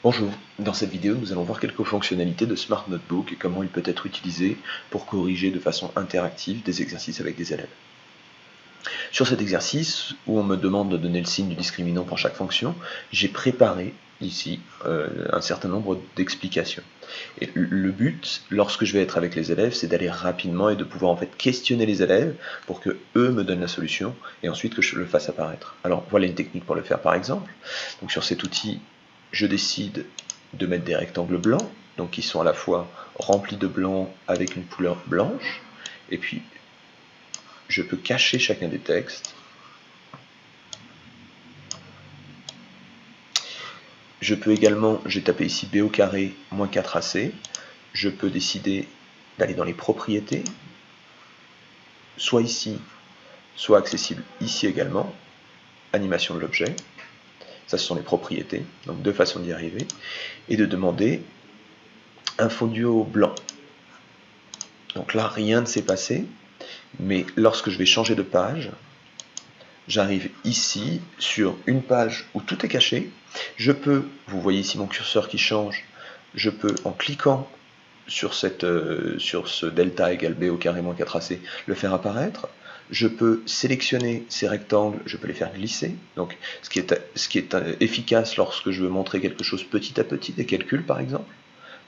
Bonjour, dans cette vidéo nous allons voir quelques fonctionnalités de Smart Notebook et comment il peut être utilisé pour corriger de façon interactive des exercices avec des élèves. Sur cet exercice, où on me demande de donner le signe du discriminant pour chaque fonction, j'ai préparé ici un certain nombre d'explications. Et le but, lorsque je vais être avec les élèves, c'est d'aller rapidement et de pouvoir en fait questionner les élèves pour que eux me donnent la solution et ensuite que je le fasse apparaître. Alors voilà une technique pour le faire par exemple. Donc sur cet outil, je décide de mettre des rectangles blancs, donc qui sont à la fois remplis de blanc avec une couleur blanche, et puis je peux cacher chacun des textes. Je peux également, j'ai tapé ici b au carré moins 4ac, je peux décider d'aller dans les propriétés, soit ici, soit accessible ici également, animation de l'objet, ça ce sont les propriétés, donc deux façons d'y arriver, et de demander un folio blanc. Donc là, rien ne s'est passé, mais lorsque je vais changer de page, j'arrive ici sur une page où tout est caché. Je peux, vous voyez ici mon curseur qui change, je peux en cliquant sur ce delta égale b au carré moins 4ac le faire apparaître. Je peux sélectionner ces rectangles, je peux les faire glisser. Donc ce qui est efficace lorsque je veux montrer quelque chose petit à petit, des calculs par exemple.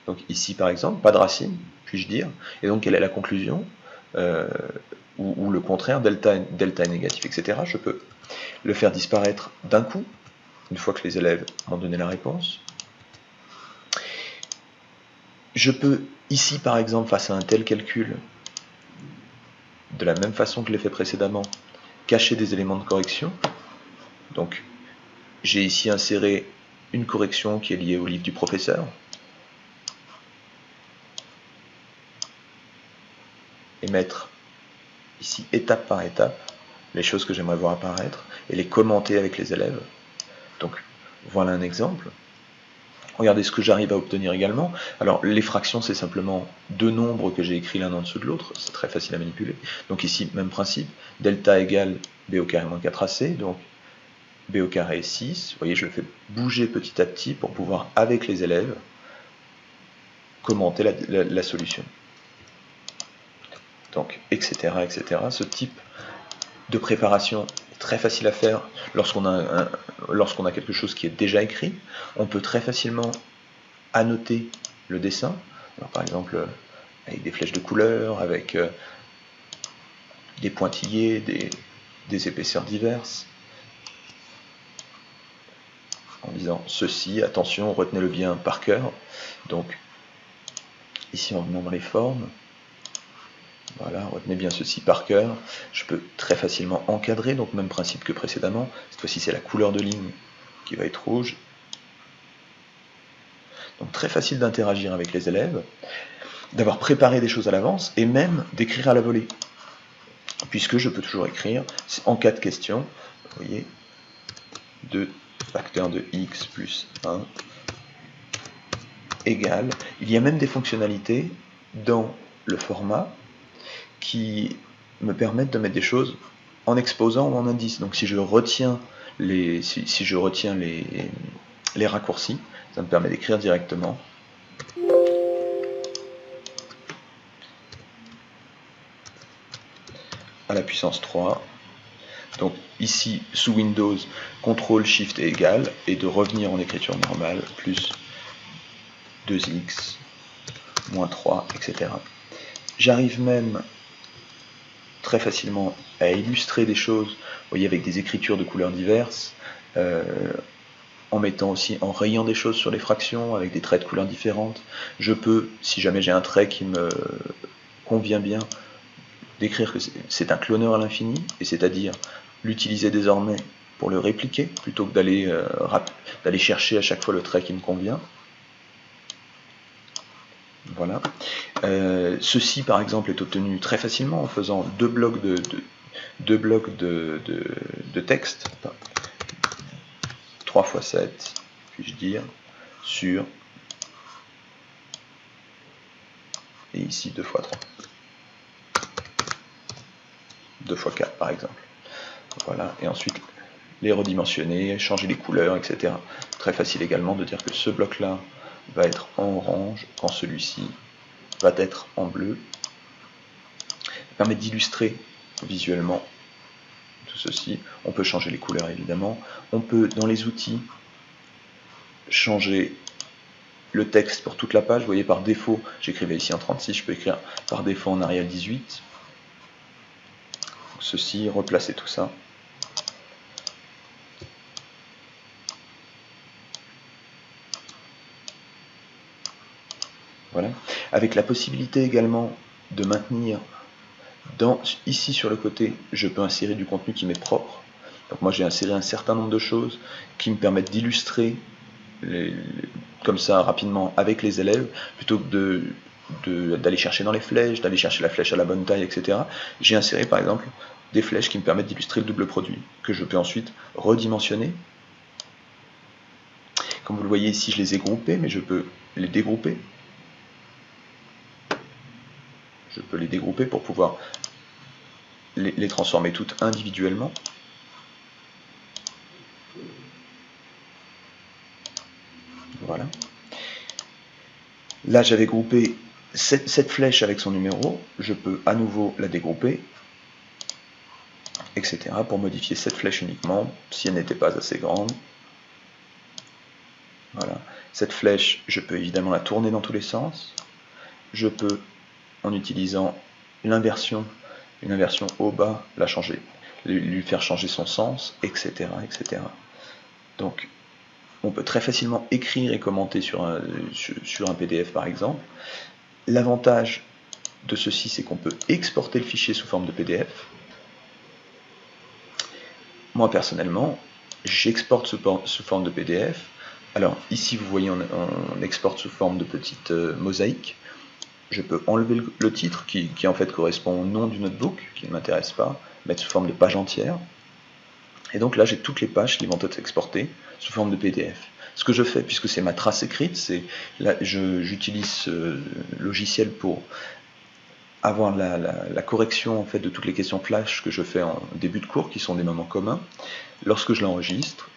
Donc ici par exemple, pas de racine, puis-je dire. Et donc quelle est la conclusion ou le contraire, delta est négatif, etc. Je peux le faire disparaître d'un coup, une fois que les élèves m'ont donné la réponse. Je peux ici par exemple, face à un tel calcul, de la même façon que je l'ai fait précédemment, cacher des éléments de correction. Donc j'ai ici inséré une correction qui est liée au livre du professeur. Et mettre ici étape par étape les choses que j'aimerais voir apparaître et les commenter avec les élèves. Donc voilà un exemple. Regardez ce que j'arrive à obtenir également. Alors les fractions, c'est simplement deux nombres que j'ai écrits l'un en dessous de l'autre, c'est très facile à manipuler. Donc ici, même principe, delta égale b au carré moins 4ac, donc b au carré est 6. Vous voyez, je le fais bouger petit à petit pour pouvoir, avec les élèves, commenter la solution. Donc, etc., etc. Ce type de préparation est très facile à faire lorsqu'on a quelque chose qui est déjà écrit. On peut très facilement annoter le dessin. Alors, par exemple, avec des flèches de couleur, avec des pointillés, des épaisseurs diverses, en disant ceci, attention, retenez-le bien par cœur. Donc, ici en venant dans les formes, voilà, retenez bien ceci par cœur. Je peux très facilement encadrer, donc même principe que précédemment. Cette fois-ci, c'est la couleur de ligne qui va être rouge. Donc très facile d'interagir avec les élèves, d'avoir préparé des choses à l'avance et même d'écrire à la volée. Puisque je peux toujours écrire, en cas de question, vous voyez, 2 facteur de x plus 1 égale. Il y a même des fonctionnalités dans le format qui me permettent de mettre des choses en exposant ou en indice. Donc si je retiens les raccourcis, ça me permet d'écrire directement à la puissance 3. Donc ici, sous Windows, CTRL, SHIFT et égal, et de revenir en écriture normale, plus 2x, moins 3, etc. J'arrive même très facilement à illustrer des choses, vous voyez, avec des écritures de couleurs diverses, en mettant aussi, en rayant des choses sur les fractions, avec des traits de couleurs différentes. Je peux, si jamais j'ai un trait qui me convient bien, décrire que c'est un cloneur à l'infini, et c'est-à-dire l'utiliser désormais pour le répliquer, plutôt que d'aller chercher à chaque fois le trait qui me convient. Voilà. Ceci, par exemple, est obtenu très facilement en faisant deux blocs de texte, 3 x 7, puis-je dire, sur, et ici 2 x 3, 2 x 4 par exemple. Voilà, et ensuite les redimensionner, changer les couleurs, etc. Très facile également de dire que ce bloc-là va être en orange quand celui-ci va être en bleu. Ça permet d'illustrer visuellement tout ceci. On peut changer les couleurs évidemment. On peut, dans les outils, changer le texte pour toute la page. Vous voyez, par défaut, j'écrivais ici en 36, je peux écrire par défaut en Arial 18. Donc, ceci, replacer tout ça. Voilà. Avec la possibilité également de maintenir ici sur le côté, je peux insérer du contenu qui m'est propre. Donc moi j'ai inséré un certain nombre de choses qui me permettent d'illustrer comme ça rapidement avec les élèves, plutôt que d'aller chercher dans les flèches, d'aller chercher la flèche à la bonne taille, etc. J'ai inséré par exemple des flèches qui me permettent d'illustrer le double produit, que je peux ensuite redimensionner. Comme vous le voyez ici, je les ai groupés, mais je peux les dégrouper. Je peux les dégrouper pour pouvoir les transformer toutes individuellement. Voilà. Là, j'avais groupé cette flèche avec son numéro. Je peux à nouveau la dégrouper, etc. pour modifier cette flèche uniquement, si elle n'était pas assez grande. Voilà. Cette flèche, je peux évidemment la tourner dans tous les sens. Je peux, en utilisant une inversion au bas, la changer, lui faire changer son sens, etc., etc. Donc, on peut très facilement écrire et commenter sur un PDF par exemple. L'avantage de ceci, c'est qu'on peut exporter le fichier sous forme de PDF. Moi personnellement, j'exporte sous forme de PDF. Alors ici vous voyez on exporte sous forme de petite mosaïque. Je peux enlever le titre qui en fait correspond au nom du notebook, qui ne m'intéresse pas, mettre sous forme de page entière. Et donc là j'ai toutes les pages qui vont être exportées sous forme de PDF. Ce que je fais, puisque c'est ma trace écrite, c'est là j'utilise ce logiciel pour avoir la correction en fait de toutes les questions flash que je fais en début de cours, qui sont des moments communs. Lorsque je l'enregistre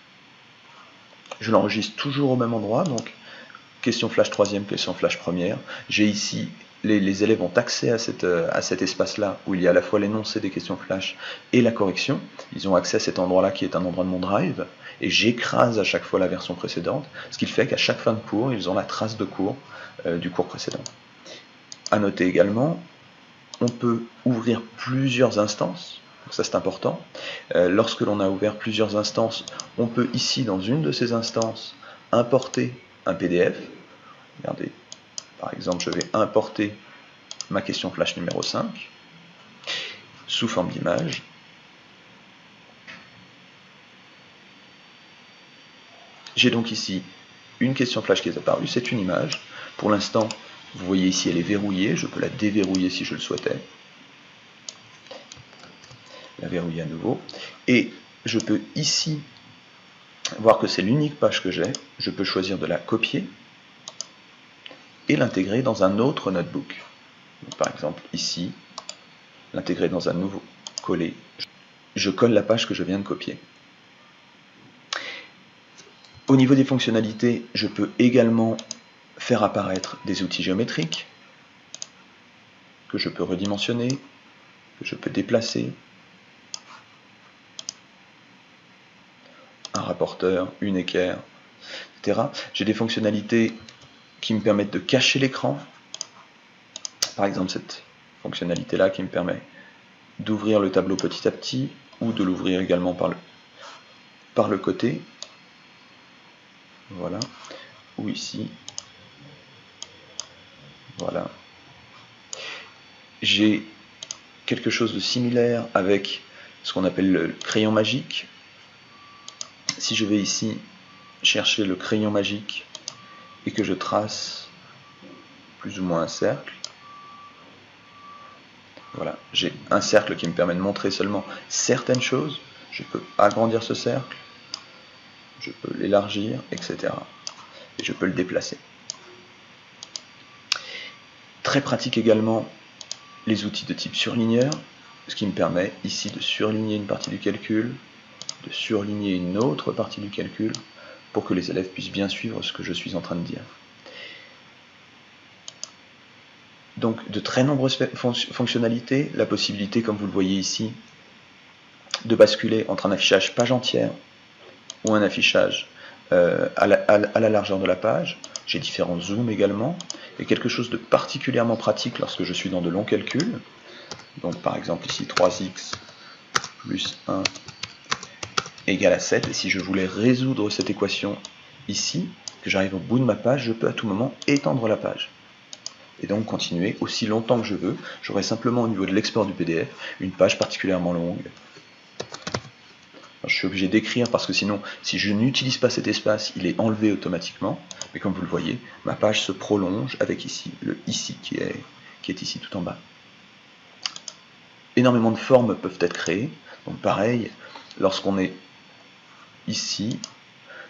toujours au même endroit, donc question flash 3e, question flash 1re. J'ai ici, les élèves ont accès à cet espace-là, où il y a à la fois l'énoncé des questions flash et la correction. Ils ont accès à cet endroit-là qui est un endroit de mon drive, et j'écrase à chaque fois la version précédente, ce qui fait qu'à chaque fin de cours, ils ont la trace de cours du cours précédent. À noter également, on peut ouvrir plusieurs instances, donc ça c'est important. Lorsque l'on a ouvert plusieurs instances, on peut ici, dans une de ces instances, importer un PDF. Regardez, par exemple, je vais importer ma question flash numéro 5 sous forme d'image. J'ai donc ici une question flash qui est apparue, c'est une image. Pour l'instant, vous voyez ici, elle est verrouillée, je peux la déverrouiller si je le souhaitais. La verrouiller à nouveau. Et je peux ici voir que c'est l'unique page que j'ai. Je peux choisir de la copier et l'intégrer dans un autre notebook. Donc, par exemple, ici, l'intégrer dans un nouveau, coller. Je colle la page que je viens de copier. Au niveau des fonctionnalités, je peux également faire apparaître des outils géométriques que je peux redimensionner, que je peux déplacer, un rapporteur, une équerre, etc. J'ai des fonctionnalités qui me permettent de cacher l'écran. Par exemple, cette fonctionnalité-là qui me permet d'ouvrir le tableau petit à petit ou de l'ouvrir également par le côté. Voilà. Ou ici. Voilà. J'ai quelque chose de similaire avec ce qu'on appelle le crayon magique. Si je vais ici chercher le crayon magique et que je trace plus ou moins un cercle, voilà, j'ai un cercle qui me permet de montrer seulement certaines choses. Je peux agrandir ce cercle, je peux l'élargir, etc. Et je peux le déplacer. Très pratique également les outils de type surligneur, ce qui me permet ici de surligner une partie du calcul, de surligner une autre partie du calcul pour que les élèves puissent bien suivre ce que je suis en train de dire. Donc de très nombreuses fonctionnalités, la possibilité, comme vous le voyez ici, de basculer entre un affichage page entière ou un affichage à la largeur de la page. J'ai différents zooms également, et quelque chose de particulièrement pratique lorsque je suis dans de longs calculs. Donc par exemple ici 3x plus 1 égale à 7, et si je voulais résoudre cette équation ici, que j'arrive au bout de ma page, je peux à tout moment étendre la page. Et donc continuer aussi longtemps que je veux. J'aurai simplement au niveau de l'export du PDF une page particulièrement longue. Alors, je suis obligé d'écrire parce que sinon, si je n'utilise pas cet espace, il est enlevé automatiquement. Mais comme vous le voyez, ma page se prolonge avec ici, le ici qui est ici tout en bas. Énormément de formes peuvent être créées. Donc pareil, lorsqu'on est ici,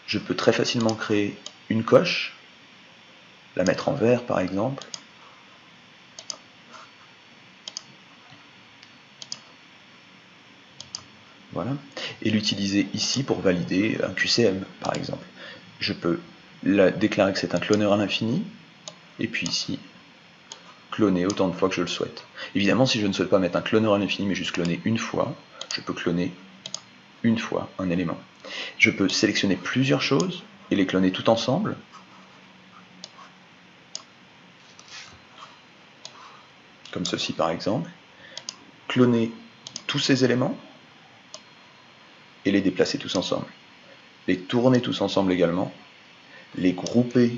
je peux très facilement créer une coche, la mettre en vert par exemple. Voilà. Et l'utiliser ici pour valider un QCM par exemple. Je peux déclarer que c'est un cloneur à l'infini, et puis ici, cloner autant de fois que je le souhaite. Évidemment, si je ne souhaite pas mettre un cloneur à l'infini, mais juste cloner une fois, je peux cloner une fois un élément. Je peux sélectionner plusieurs choses et les cloner tout ensemble. Comme ceci par exemple. Cloner tous ces éléments et les déplacer tous ensemble. Les tourner tous ensemble également. Les grouper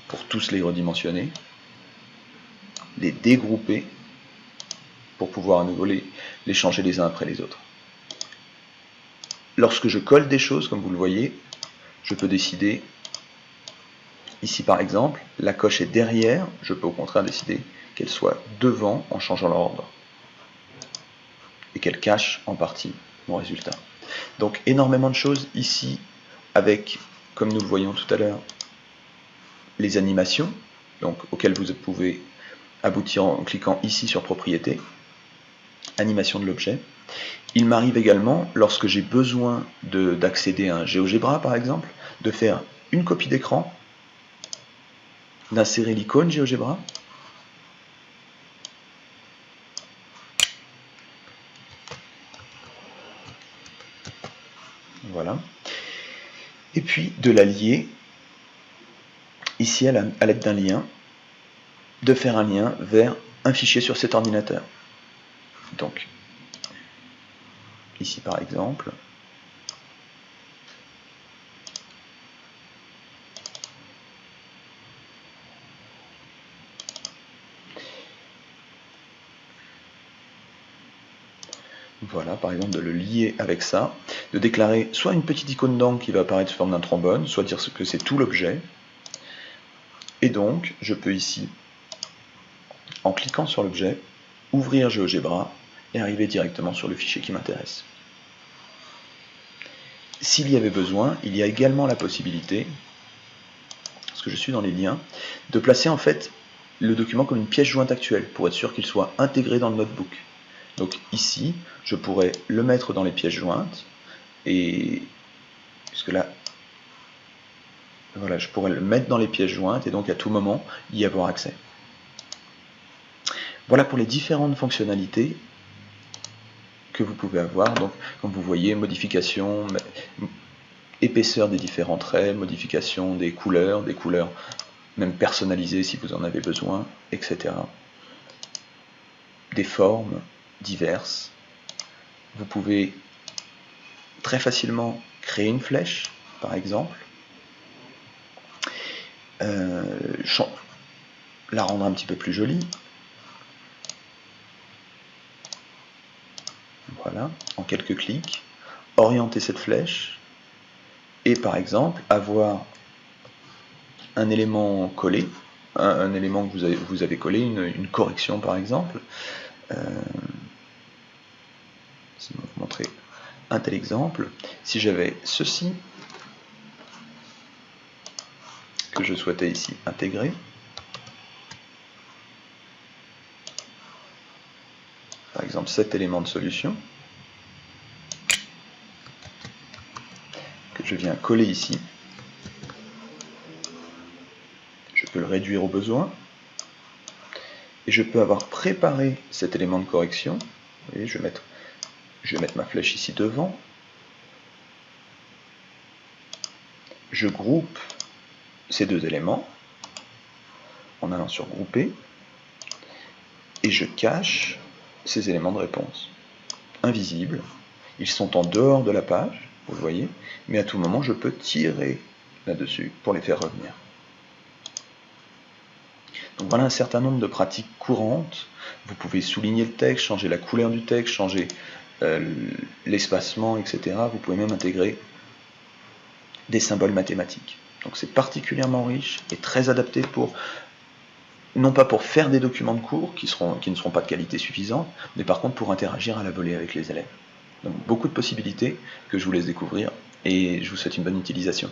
pour tous les redimensionner. Les dégrouper pour pouvoir à nouveau les changer les uns après les autres. Lorsque je colle des choses, comme vous le voyez, je peux décider, ici par exemple, la coche est derrière, je peux au contraire décider qu'elle soit devant en changeant l'ordre, et qu'elle cache en partie mon résultat. Donc énormément de choses ici, avec, comme nous le voyons tout à l'heure, les animations, donc auxquelles vous pouvez aboutir en cliquant ici sur propriété, animation de l'objet. Il m'arrive également, lorsque j'ai besoin d'accéder à un GeoGebra par exemple, de faire une copie d'écran, d'insérer l'icône GeoGebra, voilà, et puis de la lier, ici à l'aide d'un lien, de faire un lien vers un fichier sur cet ordinateur. Donc, ici par exemple, voilà, par exemple de le lier avec ça, de déclarer soit une petite icône d'angle qui va apparaître sous forme d'un trombone, soit dire que c'est tout l'objet, et donc je peux ici, en cliquant sur l'objet, ouvrir GeoGebra et arriver directement sur le fichier qui m'intéresse. S'il y avait besoin, il y a également la possibilité, parce que je suis dans les liens, de placer en fait le document comme une pièce jointe actuelle, pour être sûr qu'il soit intégré dans le notebook. Donc ici, je pourrais le mettre dans les pièces jointes, et puisque là, voilà, je pourrais le mettre dans les pièces jointes, et donc à tout moment, y avoir accès. Voilà pour les différentes fonctionnalités que vous pouvez avoir. Donc, comme vous voyez, modification, épaisseur des différents traits, modification des couleurs même personnalisées si vous en avez besoin, etc. Des formes diverses. Vous pouvez très facilement créer une flèche, par exemple, la rendre un petit peu plus jolie. Voilà, en quelques clics, orienter cette flèche, et par exemple avoir un élément collé, un élément que vous avez collé, une correction par exemple. Je vais vous montrer un tel exemple. Si j'avais ceci, que je souhaitais ici intégrer, par exemple cet élément de solution, je viens coller ici. Je peux le réduire au besoin. Et je peux avoir préparé cet élément de correction. Vous voyez, je vais mettre ma flèche ici devant. Je groupe ces deux éléments en allant sur grouper. Et je cache ces éléments de réponse. Invisibles. Ils sont en dehors de la page, vous le voyez, mais à tout moment je peux tirer là-dessus pour les faire revenir. Donc voilà un certain nombre de pratiques courantes. Vous pouvez souligner le texte, changer la couleur du texte, changer l'espacement, etc. Vous pouvez même intégrer des symboles mathématiques. Donc c'est particulièrement riche et très adapté pour, non pas pour faire des documents de cours qui ne seront pas de qualité suffisante, mais par contre pour interagir à la volée avec les élèves. Donc beaucoup de possibilités que je vous laisse découvrir et je vous souhaite une bonne utilisation.